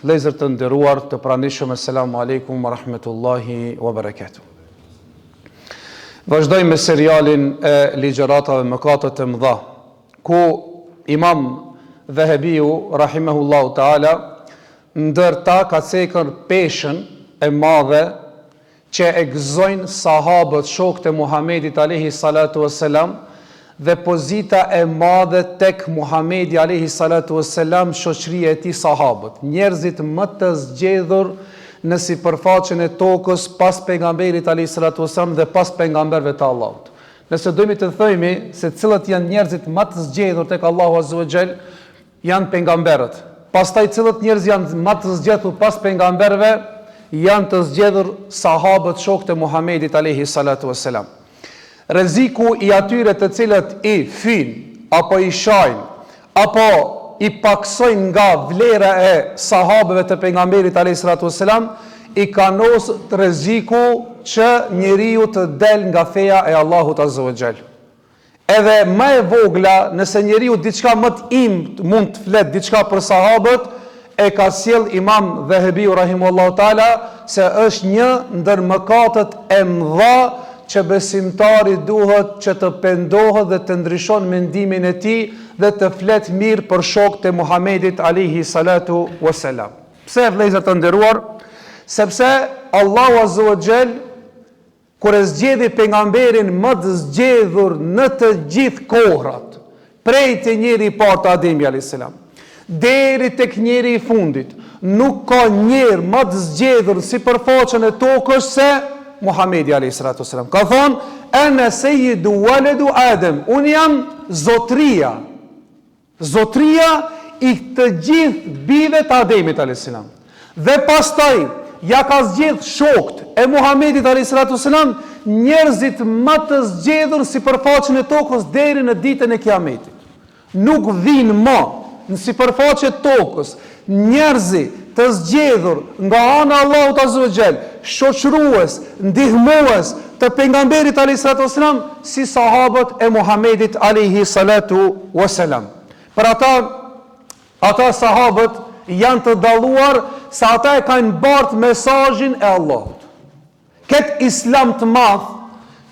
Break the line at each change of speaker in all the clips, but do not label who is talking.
Vëllezër të nderuar, të pranishëm, Assalamu alaikum wa rahmetullahi wa barakatuh. Vazhdojmë me serialin e ligjëratave mëkatet e mëdha, ku Imam Dhahabiu rahimahullahu taala ndërta ka cekër peshën e madhe që e gëzojnë sahabët, shokët e Muhamedit alayhi salatu wassalam, dhe pozita e madhe tek Muhamedi alayhi salatu wassalam, shoqëria e tij sahabët, njerëzit më të zgjedhur në sipërfaqen e tokës pas pejgamberit alayhi salatu wassalam dhe pas pejgamberëve të Allahut. Nëse dojmë të themi se cilët janë njerëzit më të zgjedhur tek Allahu azza wa jall, janë pejgamberët. Pastaj cilët njerëz janë më të zgjedhur pas pejgamberëve, janë të zgjedhur sahabët, shokët e Muhamedit alayhi salatu wassalam. Rreziku i atyre të cilët i fin, apo i shajnë, apo i paksojnë nga vlera e sahabëve të pejgamberit alayhis salatu wassalam, i ka nosë rreziku që njeriu të del nga feja e Allahut azza wa jall. Edhe më e vogla, nëse njeriu diçka më të mund të flet diçka për sahabët, e ka sjell Imam Dhahabiu rahimahullahu taala se është një ndër mëkatet e mëdha që besimtari duhet që të pendohet dhe të ndryshon mendimin e tij dhe të flet mirë për shokët e Muhamedit alayhi salatu wassalam. Pse, vëllezër të nderuar? Sepse Allahu azza wa jall kur e zgjedhi pejgamberin më të zgjedhur në të gjithë kohrat, prej të njeri i parë të Ademi alayhis salam deri tek njeri i fundit, nuk ka njerë më të zgjedhur sipërfaqen e tokës se Muhamedi alayhi salatu wasalam. Ka thonë, ana sayyidu waladu Adem, unë jam zotria i të gjithë bijve të Ademit alayhis salam. Dhe pastaj ja ka zgjedh shokët e Muhamedit alayhi salatu wasalam, njerëzit më të zgjedhur sipërfaqen e tokës deri në ditën e Kiametit. Nuk vinë më në sipërfaqe të tokës njerëzi të zgjedhur nga ana e Allahut azza wa jall, shoqërues, ndihmues të pejgamberit alayhis salatu wasalam, si sahabët e Muhamedit alayhi salatu wasalam. Për ata sahabët janë të dalluar se ata e kanë bart mesazhin e Allahut. Këtë islam të madh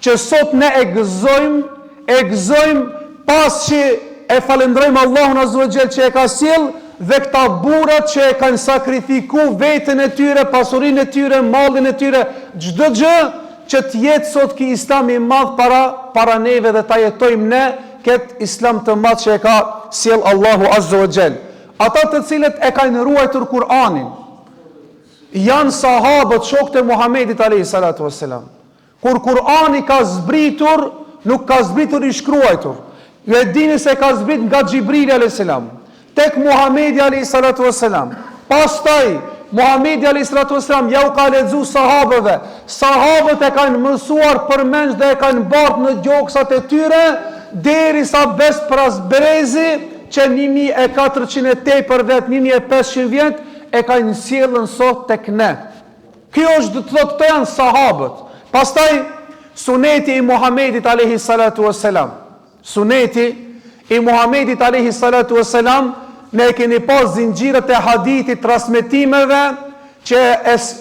që sot ne e gëzojmë pas që e falenderojmë Allahun azza wa jall që e ka sjell, dhe këta burrat që e kanë sakrifiku veten e tyre, pasurinë e tyre, mallin e tyre, çdo gjë që të jetë sot ky islam i madh para neve dhe ta jetojmë ne këtë islam të madh që e ka sjell Allahu azza wa jall. Ata të cilët e kanë ruajtur Kur'anin janë sahabët, shokët e Muhamedit alayhis salatu wassalam. Kur Kur'ani ka zbritur, nuk ka zbritur i shkruajtur. Ju e dini se ka zbrit nga Xhibrili alayhis salam tek Muhamedi alayhis salatu wassalam. Pastaj Muhamedi alayhis salatu wassalam ja u ka lexuar sahabëve. Sahabët e kanë mësuar përmend dhe e kanë bart në gjoksat e tyre derisa bespras brezi që 1400 vjet, 1500 vjet e kanë sjellën sot tek ne. Kjo është, do të thotë, këto janë sahabët. Pastaj suneti i Muhamedit alayhis salatu wassalam. Suneti i Muhamedit alayhis salatu wassalam, ne keni pas zinxhirët e hadithit, transmetimeve që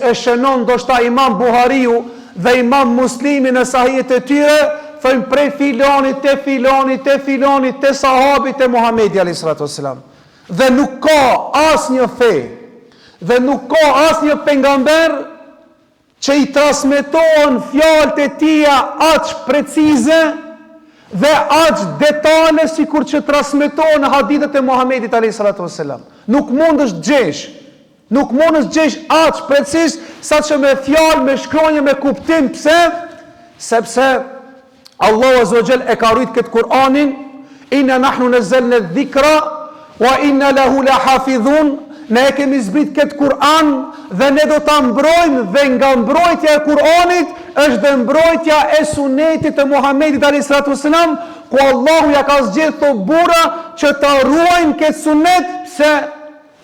e shënon ndoshta Imam Buhariu dhe Imam Muslimi në sahihet e tyre, thojnë prej filonit te filonit te filonit te sahabit e Muhamedit alayhis salatu wassalam. Dhe nuk ka asnjë fe dhe nuk ka asnjë pejgamber që i transmetohen fjalët e tija aq precize dhe aq detale sikur që transmetohen në hadithet e Muhamedit alayhis salatu wassalam. Nuk mundesh gjesh aq precis sa që me fjalë, me shkronjë, me kuptim. Pse? Sepse Allahu azza wa jall e ka rrit këtë Kur'anin, inna nahnu nazzalna dhikra wa inna lahu lahafidhun. Ne e kemi zbrit këtë Kur'an dhe ne do ta mbrojmë, dhe nga mbrojtja e Kur'anit është dhe mbrojtja e sunetit të Muhamedit alayhis salatu wassalam, ku Allahu ja ka zgjedhur to burra që ta ruajnë këtë sunet. Pse?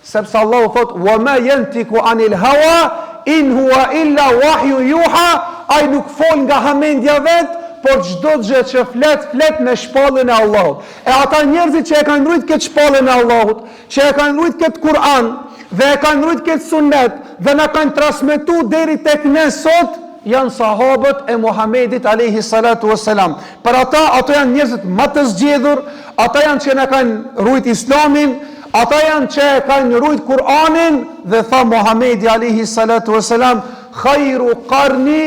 Sepse Allahu thot, wa ma yantiku anil hawa in huwa illa wahyu yuha, ai nuk fol nga hamendja vet, por çdo gjë që flet në shpallën e Allahut. E ata njerëzit që e kanë ruajtur këtë shpallën e Allahut, që e kanë ruajtur këtë Kur'an dhe e kanë rujt këtë sunet dhe na kanë transmetu deri tek ne sot, janë sahabët e Muhamedit alayhi salatu wassalam. Për ata, ato janë njerëzit më të zgjedhur, ata janë që na kanë rujt Islamin, ata janë që kanë rujt Kur'anin, dhe tha Muhamedi alayhi salatu wassalam, khairu qarni,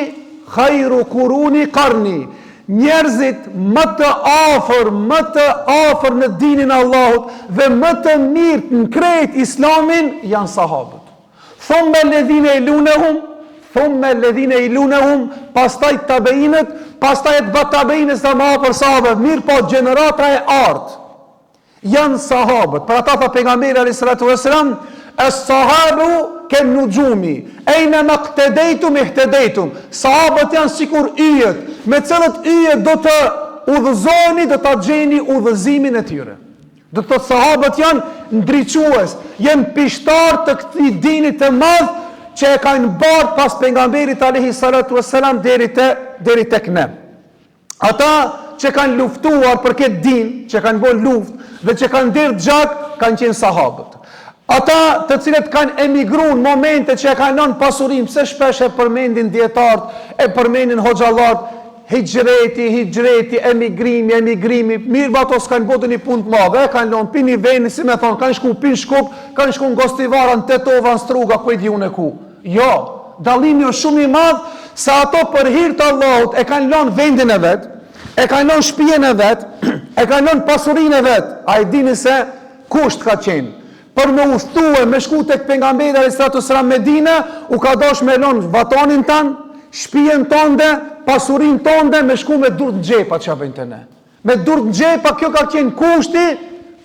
khairu kuruni qarni. Njerëzit më të afër në dinin e Allahut dhe më të mirë në krejt Islamin janë sahabët. Thumma alladhina yalunhum, pastaj tabeinët, pastaj tabeinët sa më afër sahabëve, mirë po gjenerata e artë janë sahabët. Për ata tha pejgamberi alayhis salatu wassalam, as-sahabu ken nujumi, ejna ma ktedejtum e htedejtum. Sahabët janë sikur yjet, me cilët yjet do të udhëzoni, do të gjeni udhëzimin e tyre. Do të sahabët janë ndriques, janë pishtar të këtij dini të madh që e kanë bërë pas pejgamberit alayhi salatu wassalam deri tek ne. Ata që kanë luftuar për këtë din, që kanë bërë luftë dhe që kanë dhirë gjak, kanë qenë sahabët. Ata të cilët kanë emigruar në momente që e kanë lënë pasurim, pse shpesh e përmendin dietarët, e përmendin hoxhallarët, hijreti, emigrimi, mirë ato s'kanë bërë një punë të madhe, kanë lënë pini veni, si më thon, kanë shku pin Shkup, kanë shku në Gostivara, në Tetova, në Struga, ku e diun e ku. Jo, dallimi është shumë i madh, se ato për hir të Allahut e kanë lënë vendin e vet, e kanë lënë shtëpinë e vet, e kanë lënë pasurinë e vet. Ai dini se kusht ka qenë. Për me udhtue, me shku tek pejgamberi alayhis salatu wassalam Medinë, u ka dash me lënë vatonin tan, shtëpinë tonde, pasurinë tonde, me shku me durr në xhepa ç'a bëjnë ne. Me durr në xhepa, kjo ka qenë kushti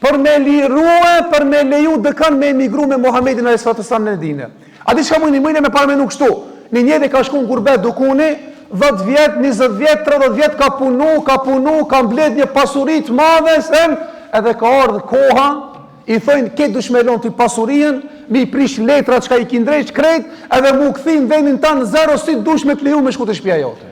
për me lirue, për me leju dëkan me emigru me Muhamedit alayhis salatu wassalam në Medinë. A di çka mëni me parmenu kështu? Një njeri ka shku në gurbet dukuni, 10 vjet, 20 vjet, 30 vjet ka punu, ka mbledh një pasuri të madhe, edhe ka ardhur koha, i thojnë ke dushmelon të pasurien, mi i prish letra që ka i kindrejsh krejt, edhe mu këthim vendin tanë zero, si dush me t'leju me shku të shpia jote.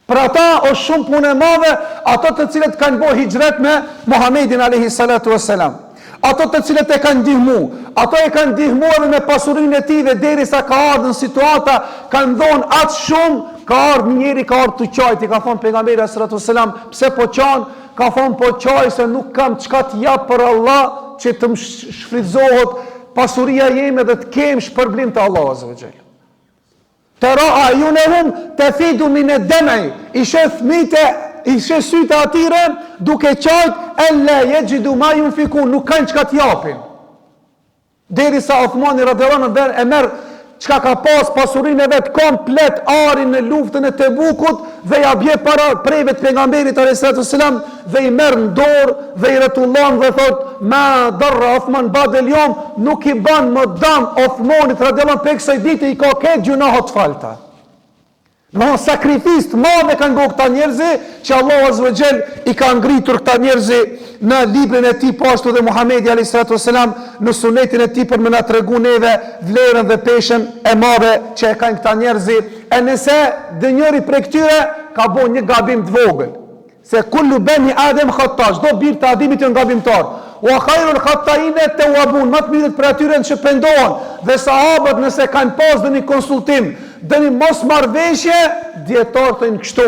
Për ata është shumë punë e madhe, ato të cilët kanë bo hijret me Muhamedin alayhi salatu wassalam. Ato të cilët e kanë ndihmu, ato e kanë ndihmu edhe me pasurinë e tij dhe derisa ka ardhur në situata, kanë dhonë atë shumë, ka ardhur njëri, ka ardhur të qajt, i ka thonë pejgamberi alayhi salatu wassalam, pse po qan? Ka thonë po qaj se nuk kam çka të jap për Allah që të më shfrytëzohet pasuria jeme dhe të kem shpërblim të Allah azza wa jall. Tara ayunahum tafidu min ad-dam'i, ishe sytë atyre duke qajt alla yajidu ma yunfikun, nuk kanë çka të japin. Derisa Uthmani radhiyallahu anhu e merr çka ka pasurinë e vet komplet arin në luftën e Tebukut dhe ja bje para preve të pejgamberit alayhis salatu wassalam dhe i merr në dorë dhe i rretullon dhe thot ma darra Uthman ba'da al-yawm, nuk i ban më dam Uthmanit radhiyallahu anhu pse ditë i ka këtë gjunoh të falta. Në sakrifis të madhe kanë bërë këta njerëzi, që Allah azza wa jall i ka ngritur këta njerëzi në librin e tij, po ashtu dhe Muhamedi alayhis salatu wassalam në sunetin e tij për më na tregu neve vlerën dhe peshën e madhe që e kanë këta njerëzi. E nëse dënjëri prej këtyre ka bërë një gabim të vogël, se kullu bani Adem khata, çdo bir të Ademit janë gabimtar. Wa khairul khata'in at-tawwabun, më të mirët për atyre që pendohen. Dhe sahabët nëse kanë pas një konsultim, dëni mos marrveshje, dietar thënë kështu.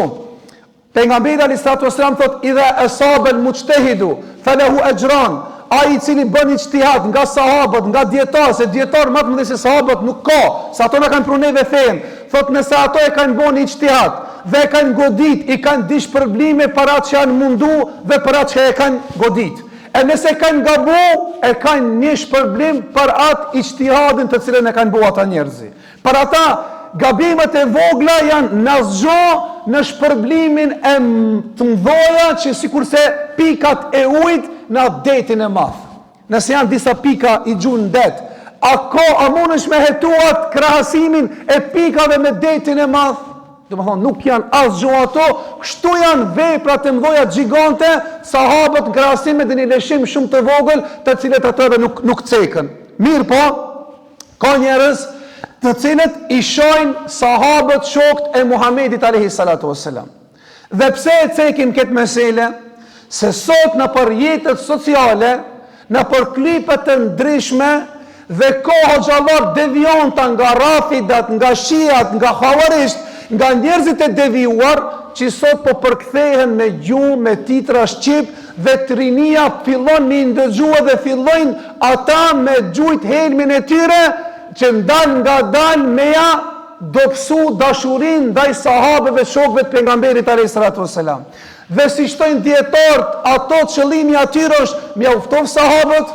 Pejgamberi alayhis salatu wassalam thot idha asaba al-mujtahidu falahu ajran, ai i cili bën ijtihad nga sahabët, nga dietar, se dietar më të mëdhenj se sahabët nuk ka, se ato na kanë pruneve fen. Thot nëse ato e kanë bën ijtihad dhe e kanë godit, i kanë dish probleme para që janë mundu dhe para që e kanë godit. E nëse kanë gabu, e kanë një shpërblim për atë ijtihadin të cilën e kanë bërë ata njerëzi. Për ata gabimet e vogla janë nazgjo në shpërblimin e të mdhoja që sikurse pikat e ujit në detin e madh. Nëse janë disa pika i gjunë në det, a mundesh me hetuat krahasimin e pikave me detin e madh? Do më thonë, nuk janë asgjë ato, kështu janë veprat e mdhoja gjigante, sahabët krahasimet dhe një leshim shumë të vogël, të cilët atëve nuk cekën. Mirë po, ka njerëz të cilët i shojnë sahabët shokët e Muhamedit alayhis salatu wassalam. Dhe pse e cekin këtë mesele? Se sot në për jetët sociale, në për klipet të ndryshme, dhe ka hoxhallar devionta nga rafidat, nga shiat, nga havarisht, nga njerëzit e devijuar që sot po përkthehen me gjuhë, me titra shqip dhe trinia fillon me ndëgjua dhe fillojnë ata me gjujt helmin e tyre që ndal nga dal me ja dobësu dashurin ndaj sahabëve, shokëve të pejgamberit alayhis salatu wassalam. Dhe si shtojnë dietarët, ato qëllimi atyre është me uftov sahabët,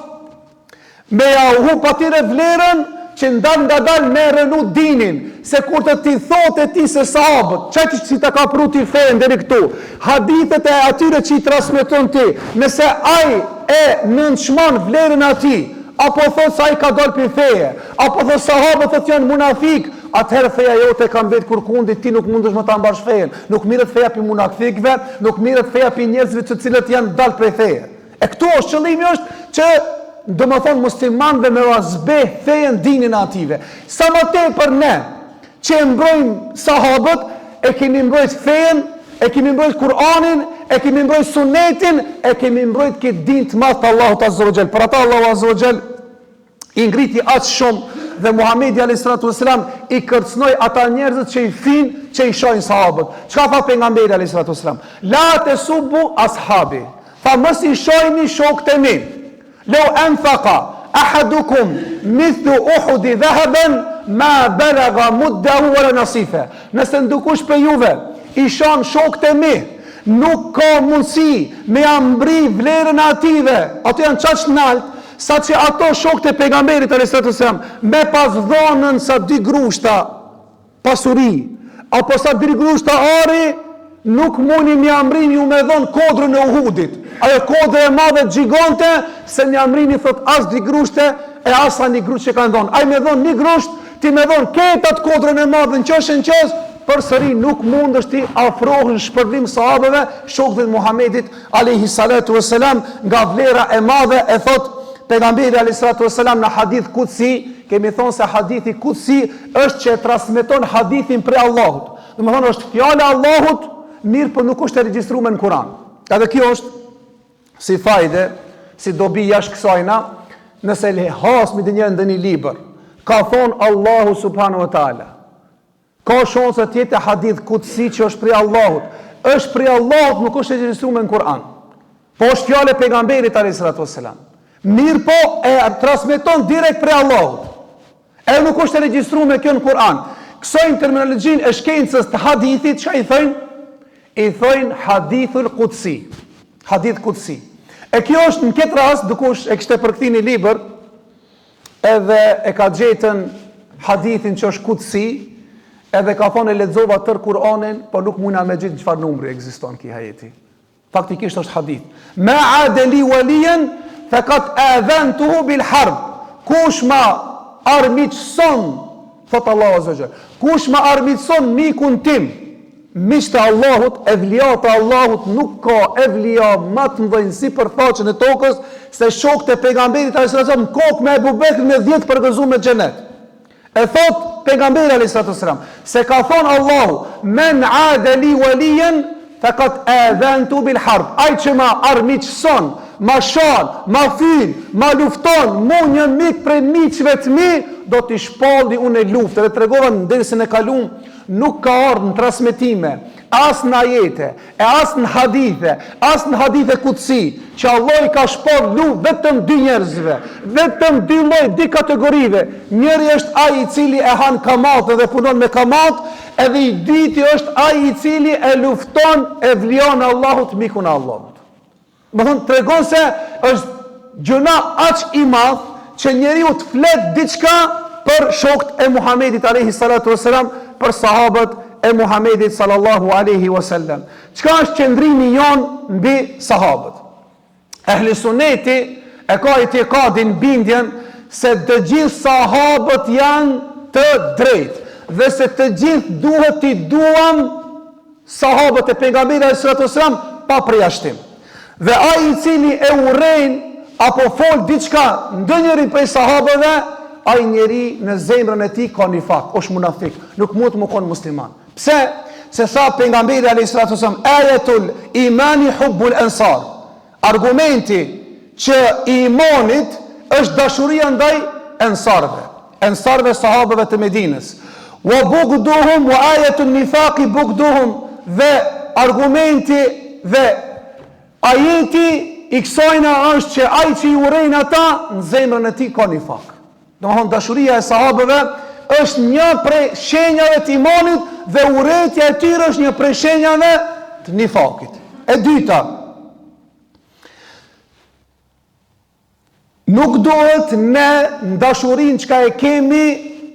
me ja u patire vlerën që ndal nga dal me rënu dinin, se kur të ti thotë ti se sahabët, çaj që ta ka pru ti fejën deri këtu, hadithet e atyre që i transmeton ti, nëse ai e nënçmon vlerën ati, apo thotë se ai ka dalë për feje, apo thotë sahabët thotë janë munafik, atëherë feja jote ka mbet kur kundit, ti nuk mundesh më ta mbash fejen. Nuk mirret feja për munafikëve, nuk mirret feja për njerëzve të cilët janë dalë prej feje. E këtu është qëllimi është që do më thonë muslimanëve me razbe fejen dinin ative. Sa më tepër ne që e mbrojmë sahabët, e kemi mbrojt fejen, e kemi mbrojt Kur'anin, e kemi mbrojt sunetin, e kemi mbrojt këtë din të madh të Allahut Azza wa Jall. Për ata Allahu Azza wa Jall i ngriti aq shumë dhe Muhamedi alayhis salatu wassalam i kërcnoi ata njerëzit që i fin, që i shohin sahabët. Çka tha pejgamberi alayhis salatu wassalam? La tasubbu ashabi. Fa mos i shohini shokët e mi. Law anfaqa ahadukum mithlu Uhud dhahaban ma balagha muddahu wala nasifa. Nëse ndukush për juve i shon shokët e mi, nuk ka mundësi me ambri vlerën ative. Ato janë çaq nalt sa që ato shokët e pejgamberit a.s. me pas dhonën sa 2 grushta pasuri, apo sa 2 grushta ari, nuk muni një amrini ju me dhonë kodrën e Uhudit. Ajo kodrë e madhe gjigante, se një amrini thot as 2 grushte e asa 1 grusht që kanë dhonë. Aj me dhonë 1 grusht, ti me dhonë ketat kodrën e madhe në qës, për sëri nuk mund është ti afrohën shpërblim sahabëve, shokët e Muhamedit alayhi salatu wassalam, nga vlera e madhe e thot pejgamberi alayhis salatu wassalam në hadith kutsi, kemi thonë se hadithi kutsi është që e transmeton hadithin prej Allahut. Do të thonë është fjala e Allahut, mirë por nuk është e regjistruar në Kur'an. Edhe kjo është si fajde, si dobi jashtë kësajna, nëse le hasmi dhe njërë ndë një liber, ka thonë Allahu subhanahu wa ta'ala. Ka shonë se tjetë hadith kutsi që është prej Allahut. është prej Allahut, nuk është e regjistruar në Kur'an. Po është fjala e pejgamberit alayhis salatu wassalam. Mirë po e transmeton direkt prej Allahut. E nuk është e regjistruar me kjo në Kur'an. Kësojnë terminologjin e shkencës të hadithit, që i thojnë? I thojnë hadithul kutsi. Hadith kutsi. E kjo është në këtë rast, dukush e kështë e përkthi një liber, edhe e ka gjetën hadithin që është kutsi, edhe ka thonë e lexova tër Kur'anin, po nuk muna me gjithë në çfarë numri ekziston ky ajeti. Faktikisht është hadith. Ma adeli waliyan faqad adhantuhu bil harb. Kush ma armiqson, thot Allahu azza wa jall. Kush ma armiqson mikun tim, miqtë e Allahut, evliat e Allahut, nuk ka evlia më të mëdhenj si për faqen e tokës se shokët e pejgamberit alayhis salam kokë me Abu Bekr me 10 përgëzuar me xhenet. E thot pejgamberi alayhis salam se ka thonë Allahu, men adeli waliyan faqad adhantu bil harb. Ai që ma armiqson, ma shan, ma fyll, ma lufton, mu një mik prej miqve të mi, do t'i shpalli unë e luftë. Dhe të regova në dersën e kalum, nuk ka ardhur në transmetime, as në ajete, e as në hadithe, as në hadithe kutsi, që Allah i ka shpall luftë vetëm 2 njerëzve, vetëm 2 lloj, 2 kategorive. Njëri është ai i cili e han kamat dhe punon me kamat, edhe i dyti është ai i cili e lufton e vlion Allahut, mikun e Allahut. Më thonë, të regon se është gjëna aq i madh që njeriu të flet diçka për shokët e Muhamedit alayhi salatu wasalam, për sahabët e Muhamedit sallallahu alaihi wasallam. Çka është qëndrimi jon mbi sahabët? Ehli sunneti e ka itikadin, bindjen se të gjithë sahabët janë të drejtë dhe se të gjithë duhet t'i duam sahabët e pejgamberit alayhi salatu wasalam pa përjashtim. Dhe ai i cili e urrejn apo fol diçka ndonjëri prej sahabëve, ai njeri në zemrën e tij ka nifak, është munafik, nuk mund të qenë musliman. Pse? Se sa pejgamberi alayhis salatu wasallam, ayatul imani hubbul ansar. Argumenti që i imanit është dashuria ndaj ensarve sahabëve të Medinës. Wa bugduhum wa ayatun nifaqi bugduhum, dhe argumenti dhe ajeti i kësajna është që ai që i urejnë ata në zemrën e tij ka nifaq. Domethënë dashuria e sahabëve është një prej shenjave të imanit dhe urrejtja e tyre është një prej shenjave të nifakit. E dyta, nuk duhet ne në dashurinë çka e kemi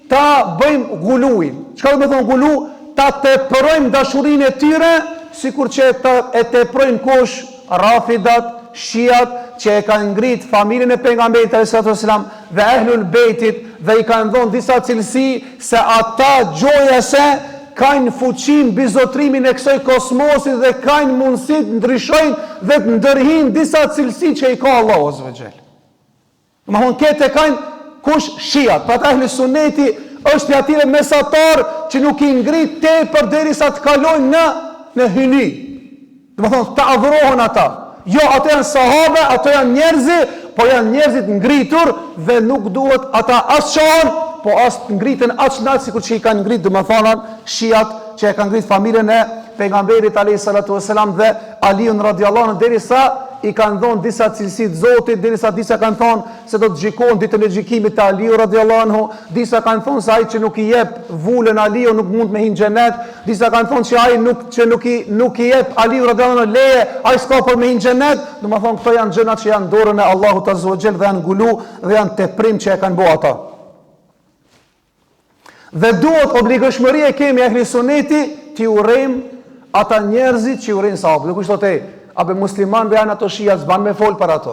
ta bëjmë guluin. Çka do të thonë gulu? Ta tepërojmë dashurinë e tyre, sikur që e tepërojnë kush? Rafidat, Shiat, që e kanë ngrit familjen e pejgamberit sallallahu alajhi wasallam dhe ehlul bejtit, dhe i kanë dhënë disa cilësi se ata gjojase kanë fuqin bizotrimin e kësaj kosmosit dhe kanë mundësi të ndryshojnë dhe të ndërhin disa cilësi që i ka Allahu azza wa jall. Domethënë këtë kanë kush? Shiat. Pra ehli sunneti është i atyre mesatar që nuk i ngrit tepër derisa të kalojnë në hyni. Domethënë të adhurohen ata. Jo, ato janë sahabe, ato janë njerëzi, po janë njerëzit ngritur dhe nuk duhet ata as qohen, po as ngritën aq nalt sikur që i kanë ngrit domethënë Shiat që e kanë ngrit familjen e pejgamberit alayhi salatu wasalam dhe Aliun radhiyallahu anhu, derisa i kanë dhënë disa cilësi të Zotit, derisa disa kanë thonë se do të gjikohen ditën e gjykimit te Aliu radhiyallahu anhu, disa kanë thonë se ai që nuk i jep vulën Aliu nuk mund me hin xhenet, disa kanë thonë se ai nuk i jep Aliu radhiyallahu anhu leje, ai s'ka për me hin xhenet. Domethënë këto janë gjëra që janë dorën e Allahut azza wa jall dhe janë gulu dhe janë teprim që e kanë bëu ata. Dhe duhet obligëshmëri e kemi ehli sunneti të urrejmë ata njerëzit që urrejnë sahabët. Nuk është thotë abe muslimanëve janë ato shia, s'ban me fol për ato.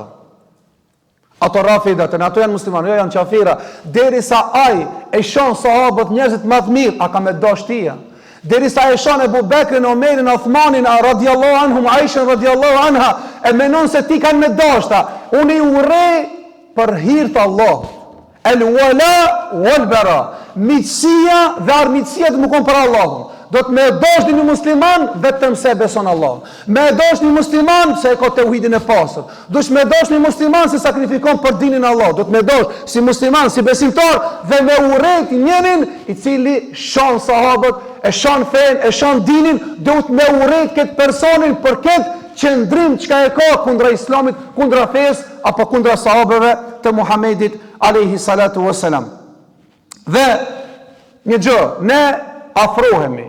Ato rafidat, ato janë muslimanë, jo janë qafira. Derisa ai e shon sahabët njerëzit më të mirë, a ka me dash tia. Derisa e shon Ebu Bekrin, Omerin, Uthmanin, radhiyallahu anhum, Aisha radhiyallahu anha, e menon se ti kanë me dashta. Unë i urrej për hir të Allahut. El wala wal bara. Miqësia dhe armiqësia të më kon për Allahun. Do të me dashni një musliman vetëm se beson Allah. Me dashni një musliman se e ka tauhidin e pastër. Do të me dashni një musliman se sakrifikon për dinin e Allah. Do të me dash si musliman, si besimtar dhe me urrejt njërin i cili shon sahabët, e shon fen, e shon dinin, do të me urrejt këtë personin për këtë qëndrim çka e ka kundra islamit, kundra fesë apo kundra sahabëve të Muhamedit alayhi salatu wassalam. Dhe një gjë, ne afrohemi,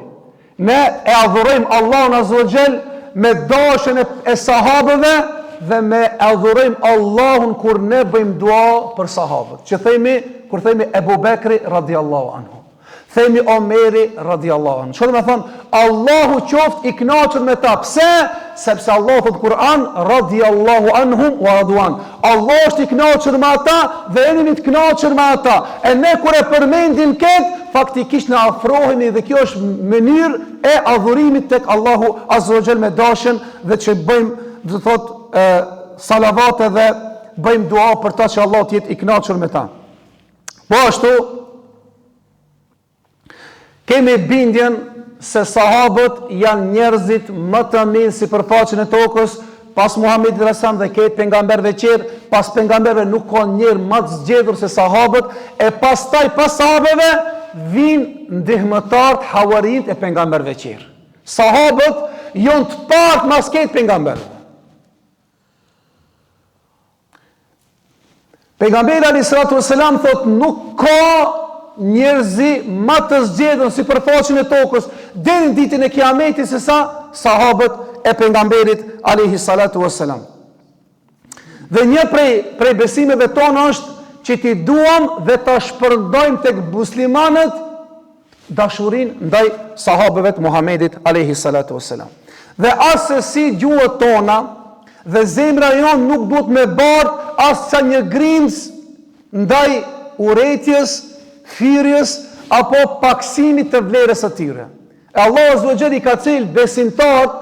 ne e adhurojmë Allahun azza wa jall me dashjen e sahabëve dhe me adhurojmë Allahun kur ne bëjmë dua për sahabët. Që themi kur themi Ebu Bekri radhiyallahu anhu, themi Omeri radhiyallahu anhu. Çfarë do të thonë? Allahu qoftë i kënaqur me ta. Pse? Sepse Allahu në Kur'an radhiyallahu anhum wa radwan. Allah është i kënaqur me ata dhe jeni të kënaqur me ata. E ne kur e përmendim këtë, faktikisht në afrohemi dhe kjo është mënyrë e adhurimit tek Allahu azza wa jall me dashjen dhe që bëjmë, do të thotë, salavate dhe bëjmë dua për ta që Allah të jetë i kënaqur me ta. Po ashtu kemi bindjen se sahabët janë njerëzit më të mirë sipërfaqen e tokës pas Muhamedit sallallahu dhe këtë pejgamberëve tjerë, pas pejgamberëve nuk ka njerë më të zgjedhur se sahabët, e pastaj pas sahabëve vinë ndihmëtarët havarinjt e pejgamberëve tjerë. Sahabët janë të parë mas këtë pejgamberëve. Pejgamberi alayhi wasallam thotë nuk ka njerëzi më të zgjedhur sipërfaqen e tokës deri në ditën e Kiametit se sa sahabët e pejgamberit alayhi salatu wassalam. Dhe një prej besimeve tonë është që ti duam dhe ta shpërndojmë tek muslimanët dashurinë ndaj sahabëve të Muhamedit alayhi salatu wassalam. Dhe asesi gjuhët tona dhe zemra jonë nuk duhet me bardh as sa një grimës ndaj urrejtjes, firjes apo paksimit të vlerës së tyre. E Allah azza wa jall i ka thënë besimtarët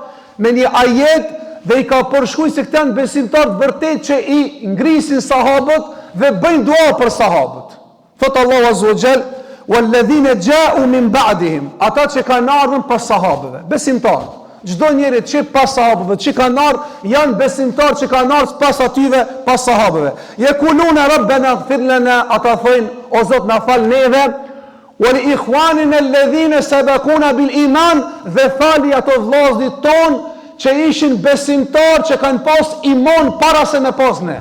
me një ajet dhe i ka përshkruar se këta janë besimtarë vërtet që i ngrisin sahabët dhe bëjnë dua për sahabët. Thot Allah azza wa jall: "Walladhina ja'u min ba'dihim", ata që kanë ardhur pas sahabëve, besimtarë. Çdo njeri që pas sahabëve, që kanë ardhur, janë besimtarë që kanë ardhur pas atyve, pas sahabëve. Yekuluna rabbana ighfir lana, ata thojnë, o Zot na fal neve, wa li ikhwanina alladhina sabaquna bil iman, dhe fali ato vëllezërit ton që ishin besimtarë që kanë pas iman para se me pas ne.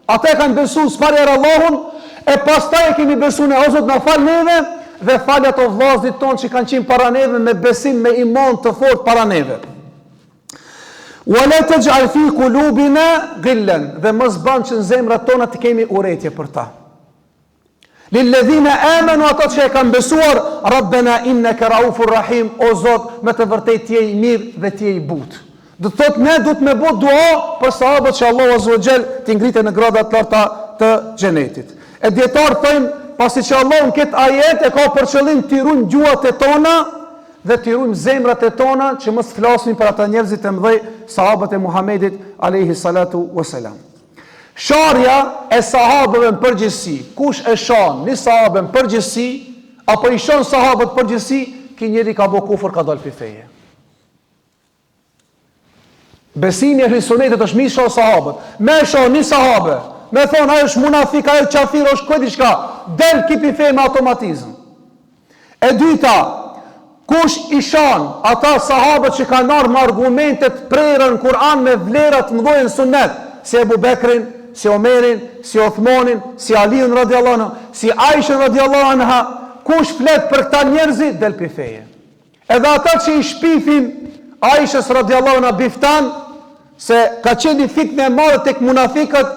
Ata kanë besuar s'pari Allahun, e pastaj e kemi besuar ne, o Zot na fal neve, dhe falë ato vllazërit tonë që kanë qenë para neve me besim, me iman të fortë para neve. Wala taj'al fi qulubina ghillan, dhe mos ban që në zemrat tona të kemi urrëtie për ta. Lilladhina amanu, ato që e kanë besuar, Rabbana innaka raufur rahim, o Zot, me të vërtetë ti je i mirë dhe ti je i butë. Do të thotë ne duhet me bëj dua për sahabët që Allahu azza wa jall t'i ngritë në gradat të larta të xhenetit. E dietar thënë, pasi që Allah në këtë ajet e ka për qëllim të ruajmë gjuhat e tona dhe të ruajmë zemrat e tona, që mos flasim për ata njerëzit e mëdhej, sahabët e Muhamedit alayhi salatu wasalam. Sharja e sahabëve në përgjithësi, kush e shon një sahabë në përgjithësi apo i shon sahabët në përgjithësi, ky njeri ka bë kufër, ka dalë pi feje. Besimi e Sunetit është mi shoh sahabët. Me shoh një sahabë, me thonë, ajo është munafik, ajo është qafir, është këtë diçka, del kipi fe me automatizëm. E dyta, kush i shan ata sahabët që kanë ardhur me argumentet prerë në Kur'an me vlerat mëdha në Sunet, si Ebu Bekrin, si Omerin, si Othmanin, si Aliun radiallahu anhu, si Aishën radiallahu anha, kush flet për këta njerëzit, del pi feje. Edhe ata që i shpifin Aishës radiallahu anha biftan, se ka qenë fitnë e madhe tek munafikët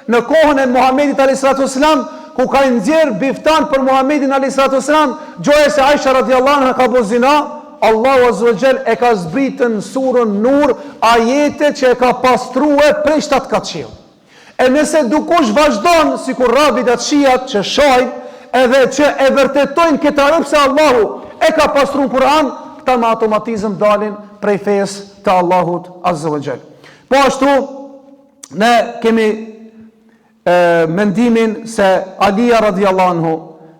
në kohën e Muhamedit a.s. ku ka nxjerr biftan për Muhamedin a.s. gjoja se Aisha radiallahu anha ka bërë zina, Allahu azza wa jall e ka zbritën surën Nur ajete që e ka pastruar prej 7 katëshill. E nëse dukush vazhdon sikur rabidat shiat që shojnë edhe që e vërtetojnë këtë arëp se Allahu e ka pastruar Kur'an, këta me automatizëm dalin prej fesë të Allahut azza wa jall. Po ashtu ne kemi mendimin se Alia radiallahu anhu,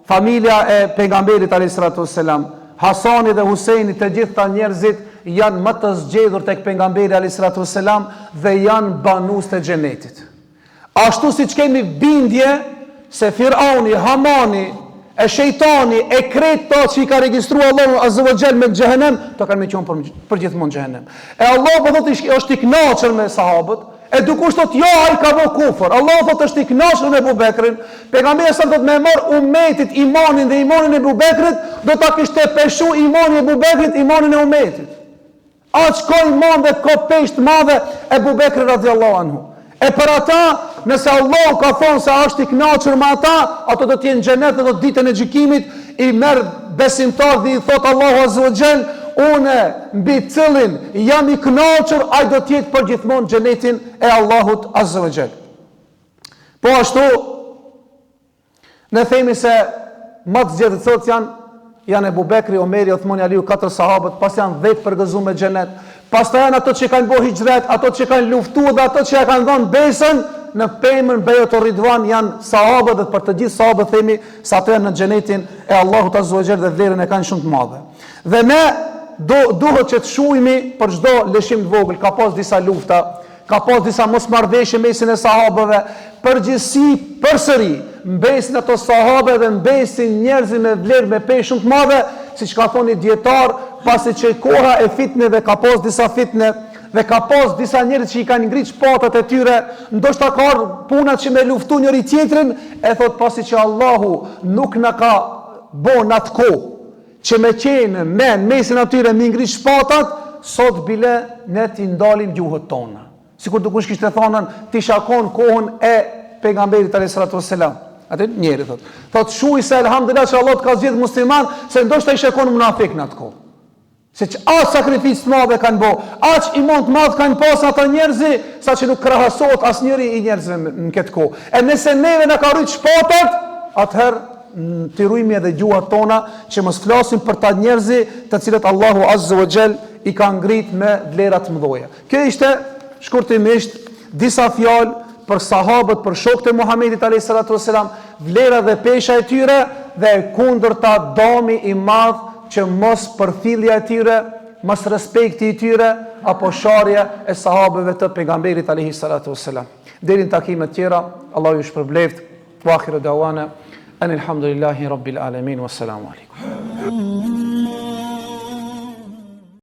familja e pejgamberit alayhis salam, Hasani dhe Huseini, të gjithë ta njerëzit janë më të zgjedhur tek pejgamberi alayhis salam dhe janë banues të xhenetit. Ashtu siç kemi bindje se Firauni, Hamani, e shejtani, e kreto që i ka regjistruar Allahu azza wa jall me xhehenem, to kanë më qenë për gjithmonë xhehenem. E Allah po thotë është i kënaqur me sahabët. E dukush thot jo, ai ka bë kufër. Allahu thot është i kënaqur me Abu Bekrin. Pejgamberi sa thot me marr umetit imanin dhe imanin e Abu Bekrit, do ta kishte peshu imanin e Abu Bekrit, imanin e umetit. Aq ka iman dhe ka peshë të madhe e Abu Bekrit radhiyallahu anhu. E për ata, nëse Allah ka thonë se është i kënaqur me ata, ato do të jenë në xhenet dhe do të ditën e gjykimit i merr besimtar dhe i thot Allahu azza wa jall, une mbi cilin jam i kënaqur, ai do të jetë përgjithmonë xhenetin e Allahut azza wa jall. Po ashtu ne themi se më të zgjedhësot janë Ebu Bekri, Omeri, Othmani, Aliu, 4 sahabët, pas janë 10 përgëzuar me xhenet. Pastaj janë ato që kanë bërë hijret, ato që kanë luftuar dhe ato që kanë dhënë besën në pemën Bejut Ridwan, janë sahabët dhe për të gjithë sahabët themi se ato janë në xhenetin e Allahut azza wa jall dhe vlerën e kanë shumë të madhe. Dhe ne duhet që të shuhemi për çdo lëshim të vogël, ka pas disa lufta, ka pas disa mosmarrveshje mesin e sahabëve, përgjithësi përsëri mbesin ato sahabe dhe mbesin njerëz me vlerë me peshë shumë të madhe, siç ka thoni dietar, pasi që koha e fitneve ka pas disa fitne dhe ka pas disa njerëz që i kanë ngritë shpatat e tyre, ndoshta ka punat që me luftu njëri tjetrin, e thot pasi që Allahu nuk na ka bën atë kohë që me qenë me në mesin atyre me ngritë shpatat, sot bile ne t'i ndalim gjuhët tona. Sikur dikush kishte thonën ti shakon kohën e pejgamberit alayhis salam. Atë njëri thot shuj se elhamdulillah që Allah të ka zgjedhur musliman, se ndoshta i shakon munafik në atë kohë. Se që aq sakrificë të madhe kanë bë, aq iman të madh kanë pas ata njerëzi, saqë nuk krahasohet asnjëri i njerëzve në këtë kohë. E nëse neve na ka rrit shpatat, atëherë të rujmë edhe gjuhat tona që mos flasim për ta njerëzi të cilët Allahu azza wa jall i ka ngrit me vlera të mëdha. Kjo ishte shkurtimisht disa fjalë për sahabët, për shokët e Muhamedit alayhis salam, vlera dhe pesha e tyre dhe kundërta dami i madh që mos përfillja e tyre, mos respekti i tyre, apo sharje e sahabeve të pejgamberit alayhi salatu wassalam. Deri në takime të tjera, Allahu ju shpërbleft. Wa akhiru dawana anil hamdulillahi rabbil alamin wassalamu alaikum.